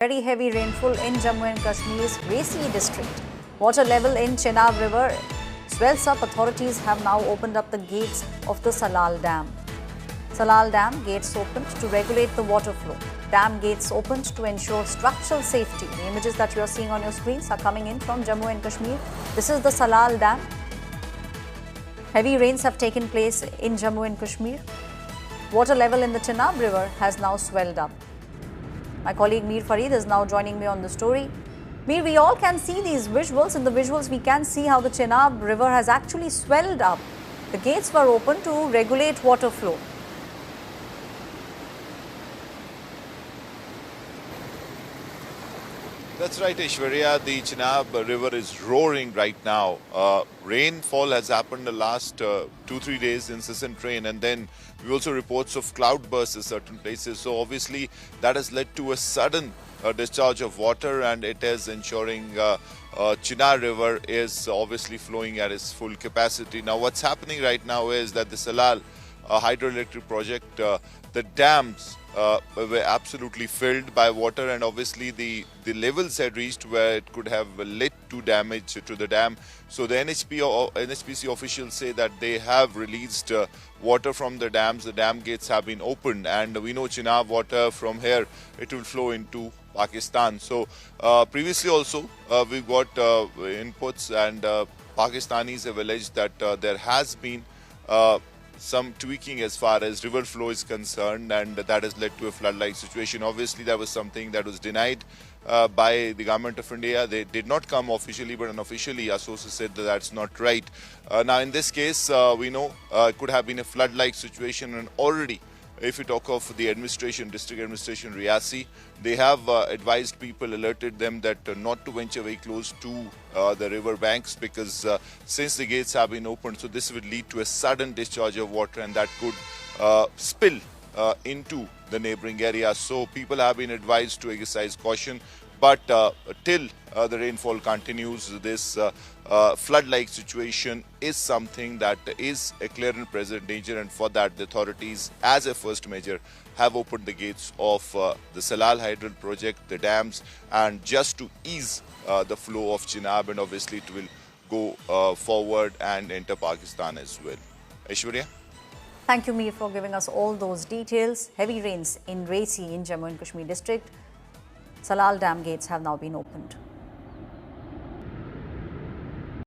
Very heavy rainfall in Jammu and Kashmir's Resi district. Water level in Chenab River swells up. Authorities have now opened up the gates of the Salal Dam. Salal Dam gates opened to regulate the water flow. Dam gates opened to ensure structural safety. The images that you are seeing on your screens are coming in from Jammu and Kashmir. This is the Salal Dam. Heavy rains have taken place in Jammu and Kashmir. Water level in the Chenab River has now swelled up. My colleague Mir Farid is now joining me on the story. Mir, we all can see these visuals. In the visuals, we can see how the Chenab River has actually swelled up. The gates were open to regulate water flow. That's right, Aishwarya. The Chenab River is roaring right now. Rainfall has happened the last 2-3 days, incessant rain, and then we also reports of cloud bursts in certain places. So obviously that has led to a sudden discharge of water, and it is ensuring Chenab River is obviously flowing at its full capacity. Now what's happening right now is that the Salal hydroelectric project, the dams were absolutely filled by water, and obviously the levels had reached where it could have led to damage to the dam. So the NHPC officials say that they have released water from the dams. The dam gates have been opened, and we know Chenab water from here, it will flow into Pakistan. So previously also we got inputs, and Pakistanis have alleged that there has been some tweaking as far as river flow is concerned, and that has led to a flood-like situation. Obviously, that was something that was denied by the government of India. They did not come officially, but unofficially, our sources said that that's not right. Now, in this case, we know it could have been a flood-like situation, and already, if you talk of the administration, district administration, Riyasi, they have advised people, alerted them that not to venture very close to the river banks, because since the gates have been opened, so this would lead to a sudden discharge of water, and that could spill into the neighboring area. So people have been advised to exercise caution. But till the rainfall continues, this flood-like situation is something that is a clear and present danger, and for that the authorities, as a first measure, have opened the gates of the Salal Hydro project, the dams, and just to ease the flow of Chenab, and obviously it will go forward and enter Pakistan as well. Aishwarya? Thank you, Mir, for giving us all those details. Heavy rains in Resi in Jammu and Kashmir district. Salal Dam gates have now been opened.